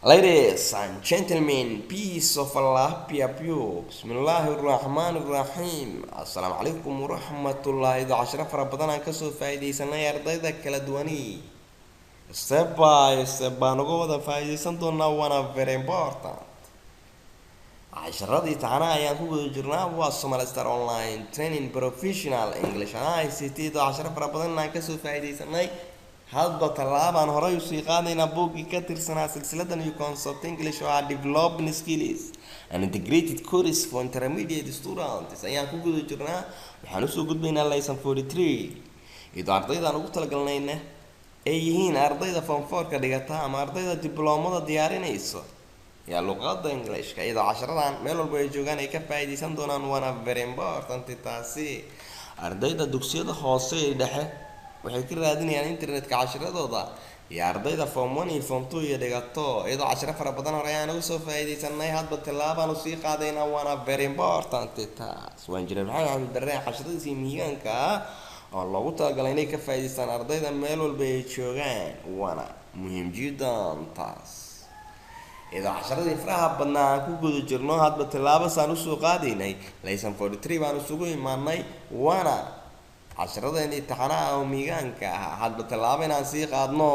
Ladies and gentlemen, peace of Allah be upon you. Bismillahirrahmanirrahim. Assalamu alaikum warahmatullahi wabarakatuh. Fara badan aan kasoo faa'iideysanay ardayda kala duwani. Step by step baan uga wada faa'iideysan doonaa waana very important. casharadii taana ayaan ku guda jirnaa waa Somali Star Online Training Professional English and ICT casharo fara badan aan kasoo faa'iideysanay hadba tallaabaan horay u sii qaadaynaa buuggii ka tirsanaa silsiladda New Concept English oo ah Developing Skills and Integrated Course for Intermediate Students ayaan ku guda jirnaa waxaan usoo gudbaynaa lesson 43 idoo ardaydaan ugu talagalnayna ay yihiin ardayda form 4 ka dhigata ama ardayda dibloomada diyaarinayso yaa luqadda Englishka iyadoo casharadan meel walba ay joogaan ay ka faa'iideysan doonaan waana very important taasi ardayda dugsiyada hoose ee dhexe waxay ka raadinayaan internetka casharadooda iyo ardayda form 1 iyo form 2 iyo dhigato iyadoo casharo fara badan hore ayaan uga soo faa'iideysanay hadba tallaabaan u sii qaadaynaa waana very important taas waan jiray maxamed dareen casharadiisii miigaanka oo loogu talagalay inay ka faa'iideystaan ardayda meel walba ay joogaan waana muhiim jiddan taas إذا عشرة فرها بدنا كوجو جرنا هاد بتلعب سانوسو قاديني ليسن 43 بانوسو إيماني وانا عشرة إني تحنا أو ميجان كهاد بتلعب ناسي قادنو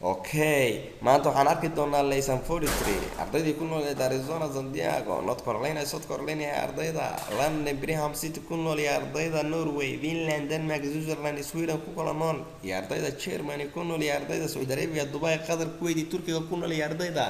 أوكي ما أنتو حنركض دونا ليسن 43 أرضي يكونوا لأريزونا سانتياغو نوت كارولينا ساوث كارولينا أرضي دا لان بريهام سيتي يكونوا لأرضي دا نوروي فنلندا دنمارك سويسرلاند سويدن كوكولا نون أرضي دا تشيرمان يكونوا لأرضي دا سعودية عربية دبي قطر الكويت تركيا يكونوا لأرضي دا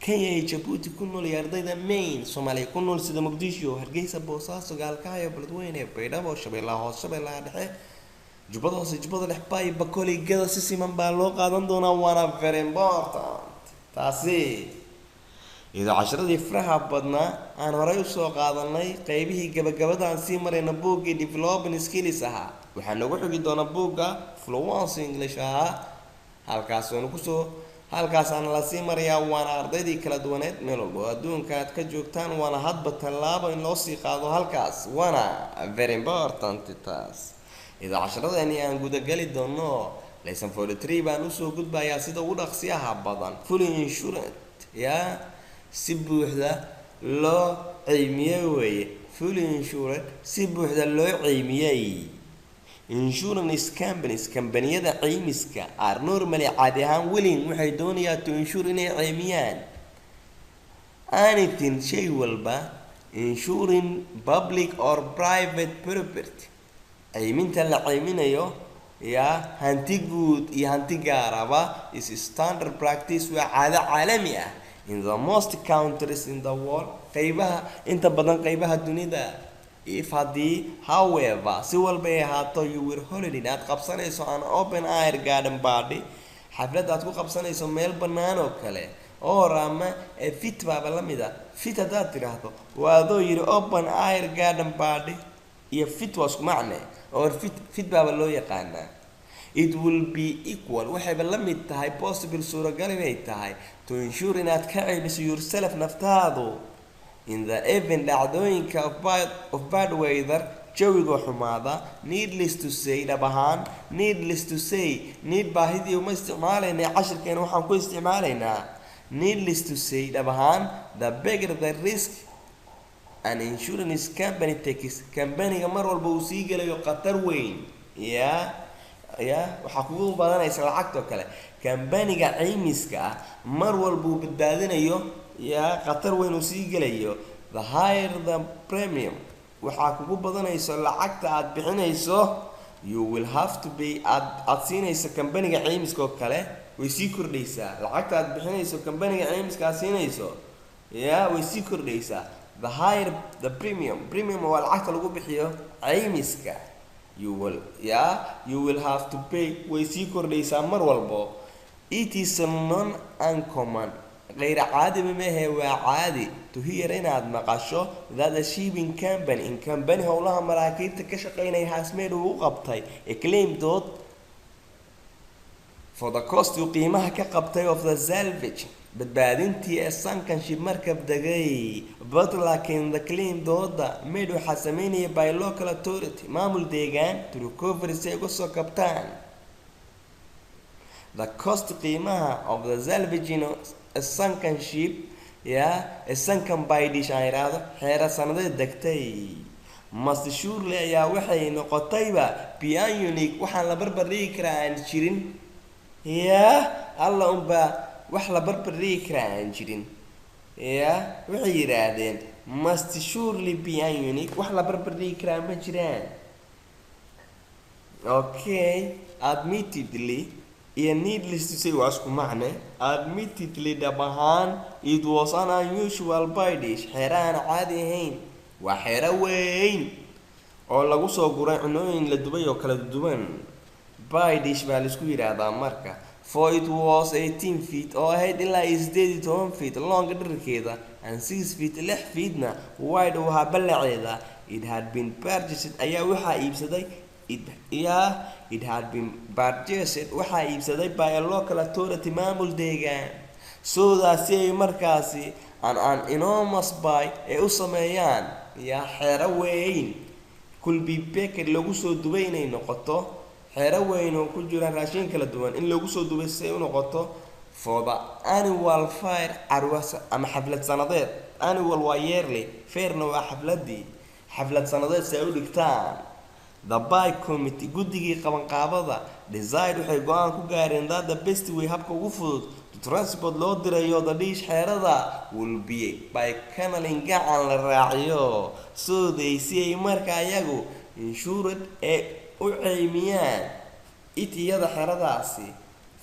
كينيا جيبوتي يكونوا لأرضي دا مين صوماليا يكونوا لسيدا مقديشو هرقيسا بوساسو قالكايا بلدوينة بيدابو شبيلا هوس شبيلا دحي jubbada lexbay bakoli gada si siman baa loo qaadan doonaa waana very important taasi iyadoo casharadii faraha badnaa aan horay usoo qaadanay qaybihii gabagabada aan sii marayna buuggii developing skills ahaa waxaa noogu xigi doona buugga fluency English ahaa halkaasaan la sii marayaa waana ardaydii kala duwaneed meel walba adduunka aad ka joogtaan waana hadba tallaabo in loo sii qaado halkaas waana very important taas إذا عشرة يعني أن جود قالي دونو ليسن 43 بانوسو جود بايا سيدا ودا خسيها بدن فول إنشورنت يا سبو وحدة لا عيمية وي فول إنشورنت سبو وحدة لا عيمية إنشورنس كامبانيا دا عيمسكا are normally عاديان willing وحيدون يا تو إنشورني عيميان anything شيء والبا insuring public or private property cayminta la cayminayo yaa hanti guud iyo hanti gaaraba is standard practice waa caado caalami ah in the most countries in the world qaybaha inta badan qaybaha dunida if hadii however si walba ay ahaato you will holiday aad qabsanayso an open air garden party xaflad aad ku qabsanayso meel bannaan oo kale oo rama fit baaba la mid ah fit hadaad tiraahdo waa adoo yiri open air garden party iyo fit waa isku macne or fit baaba loo yaqaanaa it will be equal waxayba la mid tahay possible suuragal inay tahay to ensure inaad ka caybiso yourself naftaadu in the event dhacdooyinka of bad weather jawiga xumaada needless to say need baahidii uma isticmaalaynaa cashirkeena waxaan ku isticmaalaynaa needless to say dhabahaan the bigger the risk an insurance company takes company mar walba uu sii galayo qatar weyn waxa kugu badanaysa lacagta kale company-ga caymiska mar walba uu badbaadinayo qatar weyn uu sii galayo the higher the premium waxa kugu badanaysa lacagta aad bixinayso you will have to be at siinaysa company-ga caymiska kale way sii kordhaysaa lacagta aad bixinayso company-ga caymiska siinayso way sii kordhaysaa the higher the premium waa lacagta lagu bixiyo caymiska you will have to pay way sii kordhaysaa mar walbo it is non uncommon غير عادي بماهي وعادي to hear inaad maqasho that a shipping company howlaha maraakiibta ka shaqeynaya hasmeed uu qabtay a claim dood for the cost uu qiimaha ka qabtay of the salvage badbaadintii ee sankanship markab degay but laakiin the claim dooda made waxaa sameynaya by local authority maamul deegaan to recover si ay uga soo kabtaan the cost qiimaha of the salvaging a sunken ship a sunken by dish aan yidhaahdo xeera sanadeed degtay must surely ayaa waxay noqotayba beyond unique waxaan la barbar dhigi karaa aan jirin alla unbaa wax la barbar dhigi karaa aan jirin waxay yidhaahdeen must surely beyond unique wax la barbar dhigi karaa ma jiraan. Okay, admittedly iyo needless to say waa isku macne. Admittedly dhab ahaan it was an unusual by dish xeeraan caadi ahayn waa xeero weyn oo lagu soo guray cunooyin la dubay oo kala duwan. By dish baa la isku yiraahdaa marka for it was 18 feet oo ahayd ilaa 18 feet long dhererkeeda and 6 feet 6 feetna wide waxa ballaceeda. It had been purchased ayaa waxaa iibsaday it had been purchased waxaa iibsaday by a local authority maamul deegaan soodaasi ay markaasi an enormous buy ay u sameeyaan xeero weyn could be baked lagu soo dubay inay noqoto xeero weyn oo ku jira raashin kala duwan in lagu soo dubay si ay u noqoto for the annual fair arwas ama xaflad sanadeed. Annual waa yearly, fairna waa xaflad sanadeed si ay u dhigtaan. The buy committee guddigii qabanqaabada decide waxay go'aan ku gaareen that the best way habka ugu fudud to transport loo dirayo the dish xeerada will be by canneling gacan la raaciyo so they si ay marka ayagu insured ee u ceymiyaan itiyada xeeradaasi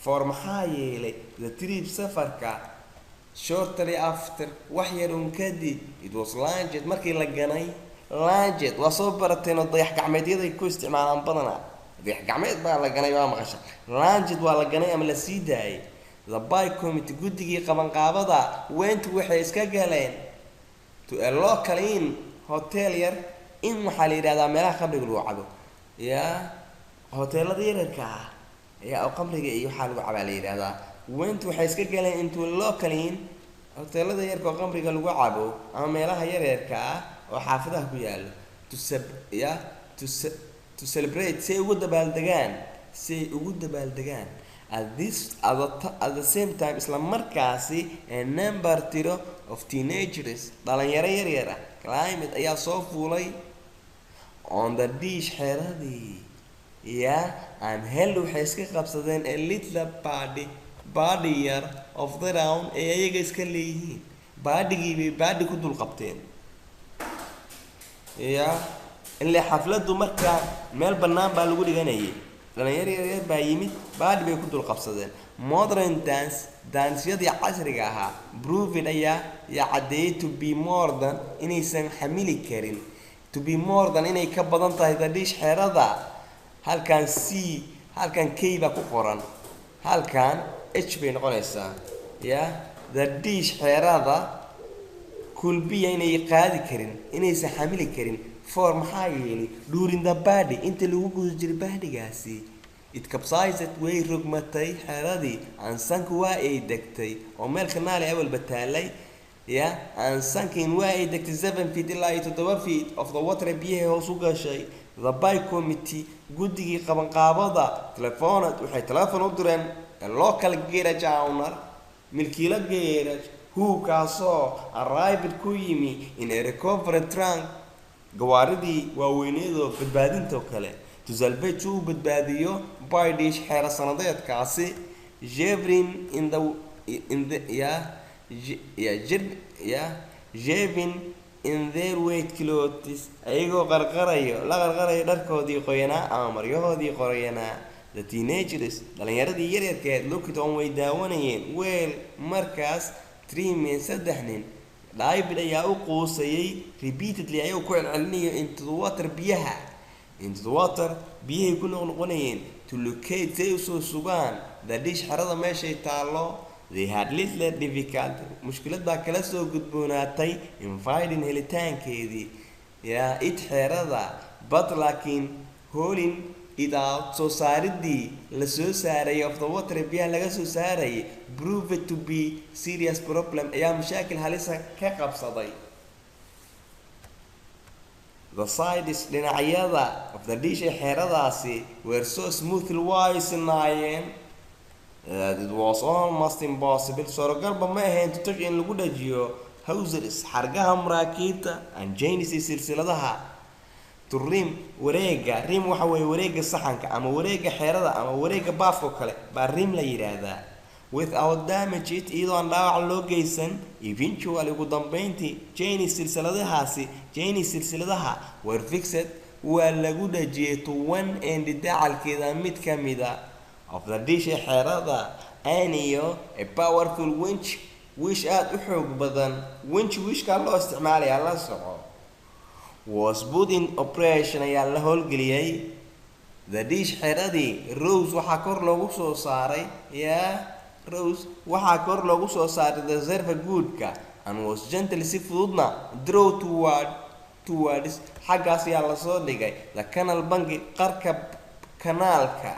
for maxaa yeelay the trip safarka shortly after wax yar kadib it was launched markii la ganay laanjed waa soo barateen oo dayax gacmeedyada ay ku isticmaalaan badanaa dayax gacmeed baa la ganay waa maqasha laanjed waa la ganay ama la sii daayay. The buy committee guddigii qabanqaabada went waxay iska galeen to a local inn hotel yar in waxaa la yidhahdaa meelaha qabriga lagu cabo hoteelada yararka oo qabriga iyo waxaa lagu cabaa la yidhahdaa went waxay iska galeen into a local inn hoteelada yarka oo qabriga lagu cabo ama meelaha yaryarka oo xaafadaha ku yaalo to celebrate say ugu dabaaldegaan at the same time isla markaasi a number tiro of teenagers dhalinyaro yaryar climate ayaa soo fuulay on the dish xeeradii and held waxay iska qabsadeen a little body yar of the round ee ayaga iska leeyihiin baadigii bay baadi ku dul qabteen ilaa xafladu markaa meel bannaan baa lagu dhiganayay dhalinyaro yaryar baa yimid baadi bay ku dul qabsadeen. Modern dansiyadii casriga ahaa proved ayaa caddeeyay to be more than inaysan xamili karin to be more than inay ka badan tahay the dish xeerada halkan k baa ku qoran halkan h bay noqonaysaa the dish xeerada kulbiya inay qaadi karin inaysan xamili karin for maxaa yeelay during the body inta lagu guda jiray baadigaasi it capsized way rogmatay xeeradii and sank waa ay degtay oo meel kanaali awal bataalay and sankin waa ay degtay 7 feet ilaa 7 feet of the water biyaha hoos u gashay. The buy committee guddigii qabanqaabada telefoonad waxay telefoon u direen local garage owner milkiila garage who kaasoo arrived ku yimi in a recovery trunk gawaaridii waaweyneedoo badbaadinta kale to salvage uu badbaadiyo by dish xeera sanadeedkaasi Jevin in their weight clothes ayagoo qarqarayo dharkoodii qoyanaa ama maryahoodii qoyanaa. The teenagers dhalinyaradii yaryarkeed looked on way daawanayeen weel markaas 3 men 3 nin David ayaa u quusayay repeatedly ayuu ku celcelinayo into the water biyahay ku noqonayeen to locate say usoo sugaan the dish xerada meeshay taalo. They had little difficulty mushkiladaa kala soo gudboonaatay in finding helitaankeedii it xerada but laakiin hauling it out soo saaridii la soo saaray of the water biyaha laga soo saaray proved to be serious problem ayaa mashaakil halisa ka qabsaday. The sides dhinacyada of the dish xeeradaasi were so smoothly wise naayeen that it was almost impossible suuragalba ma ahayn to touch in lagu dhajiyo hawsers xargaha maraakiibta and chains silsiladaha to rim wareega rim waxa weeye wareega saxanka ama wareega xeerada ama wareega baafka kale baa rim la yiraahdaa without damage it iyadoo aan dhaawac loo geysan eventually ugu dambeyntii chains silsiladaha were fixed waa lagu dhajiyay to one end dacalkeeda mid ka mida of the dish xeerada aniyo a powerful winch wish aad u xoog badan wishka loo isticmaalayaa la soco was put in operation ayaa la howlgeliyay the dish xeeradii rose waxaa kor loogu soo saaray the reserve goodka and was gently si fududna draw towards xaggaas ayaa lasoo dhigay the canal bangi qarka kanaalka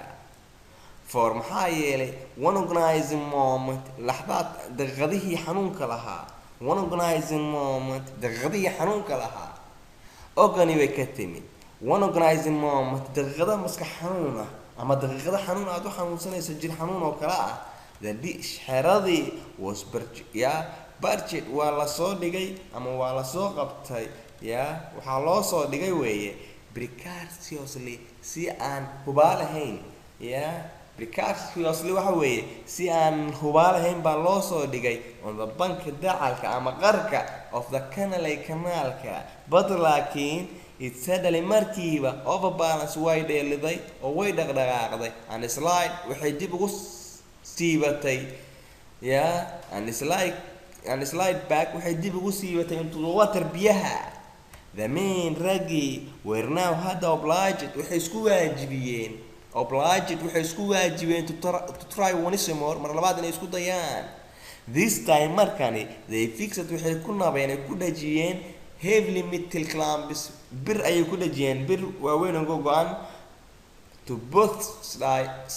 for maxaa yeelay one organizing moment laxdaad daqiiqadihii xanuunka lahaa ogani way ka timid one organizing moment daqiiqada maskax xanuun ah ama daqiiqada xanuun aad u xanuunsanayso jir xanuun oo kale ah the dish xeradii was budget waa lasoo dhigay ama waa lasoo qabtay waxaa loo soo dhigay weeye precariously si aan hubaalahayn precariously waxa weeye si aan hubaalahayn baa loo soo dhigay on the banka dacalka ama qarka of the kanaalka but laakiin it suddenly markiiba overbalance way dheeliday oo way dhaqdhaqaaqday and slide waxay dib ugu siibatay and slide back waxay dib ugu siibatay into the water biyaha the main raggi were now hadda obliged waxay isku waajibiyeen to try once more mar labaad inay isku dayaan this time markani they fixed waxay ku nabeen ay ku dhajiyeen heavily metal clamps bir ayay ku dhajiyeen bir waaweyn oo go'an to both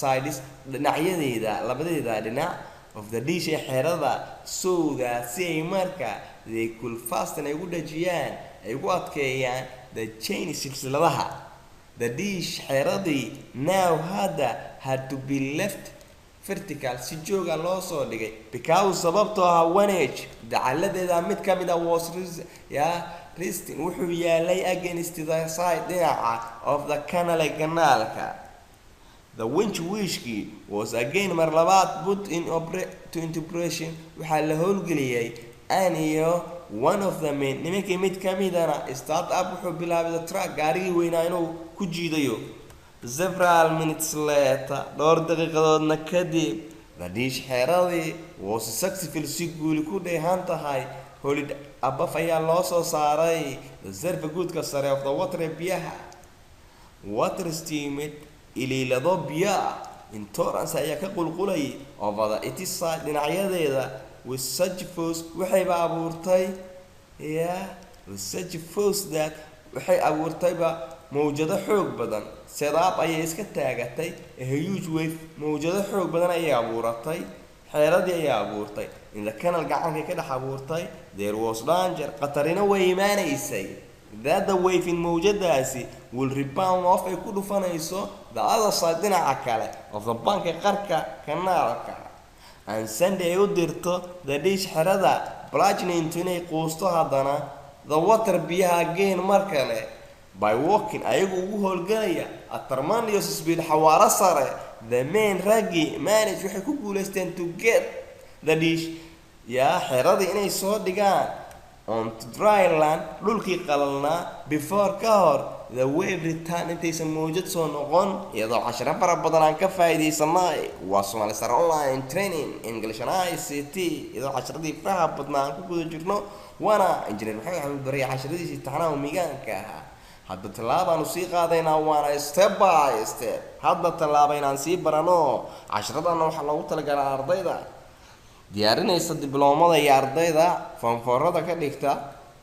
sides dhinacyadeeda labadeeda dhinac of the dish xeerada so that si ay marka they could fasten ay ugu dhajiyaan ay ugu adkeeyaan the chain silsiladaha the dish xeeradii now had to be left vertical si jooga loo soo dhigay because sababtoo ah wanage dacaladeeda mid ka mid ah was resting wuxuu yaalay against the side dhinaca of the kanaalka the wishki was again mar labaad put into operation waxaa la howlgeliyay aniyo one of the men nimankii mid ka midana start up wuxuu bilaabay the truck gaarigii weynaa inuu ku jiidayo several minutes later dhowr daqiiqadoodna kadib the dish xeeradii was successful si guuli ku dheehan tahay holid abaf ayaa loo soo saaray the serve goodka sare of the water biyaha water steamed iliilado biyaa in torrance ayaa ka qulqulayay over the it side dhinacyadeeda with such force waxayba abuurtay with such force that waxay abuurtayba mawjado xoog badan sedaab ayay iska taagatay a huge wave mawjado xoog badan ayay abuuratay xeeradii ayay abuurtay in the canal gacankay ka dhex abuurtay there was danger qatarina way imaanaysay that the wave in mawjadaasi will rebound off ay ku dhufanayso the other side dhinaca kale of the bank qarka kanaalka and Sunday ay u dirto the dish xerada plunging inay quusto haddana the water biyaha again mar kale by walking ayagu ugu howlgalaya at tremendous speed xawaaro sare the main raggi manage waxay ku guuleysteen to get the dish xeradii inay soo dhigaan on dry land dhulkii qalalnaa before ka hor the wave return intaysan mawjad soo noqon iyadoo casharo fara badan aan ka faa'iidaysanay waa Somali Star Online Training English and ICT iyadoo casharadii faraha badnaa aan ku guda jirno waana injineer maxamed bariya casharadiisii taxanaha miigaanka ahaa hadda tallaabaan sii qaadaynaa waana step by step hadda tallaabaynaan sii barano casharadana waxaa loogu talagalay ardayda diyaarinaysa dibloomada iyo ardayda fanfoorada ka dhigta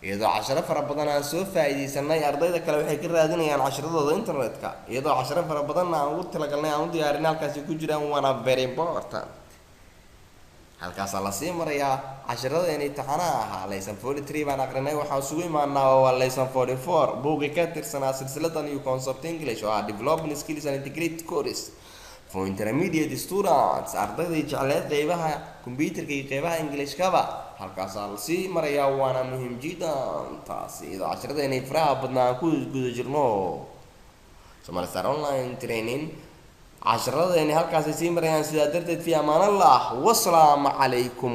iyadoo casharo fara badan aan soo faa'iidaysanay ardayda kale waxay ka raadinayaan casharadooda internetka iyadoo casharo fara badan aan ugu talagalnay aan u diyaarinay halkaasi ku jiraan waana very important halkaas la sii marayaa casharada inay taxanaha ahaa lesson 43 baan aqrinay waxaan isugu imaanaa waa lesson 44 buugga ka tirsanaa silsiladan iyo concept English oo ah developing skills and integrate course for intermediate students ardayda jecleed qeybaha computerka iyo qeybaha Englishkaba halkaas aan sii maraya waana muhiim jiddan taasi iyadoo casharadaynay faraha badnaan ku guda jirno Somali Star Online Training casharadaynay halkaas sii marayaan sidaa darteed fi amaan Allah wassalaamu calaykum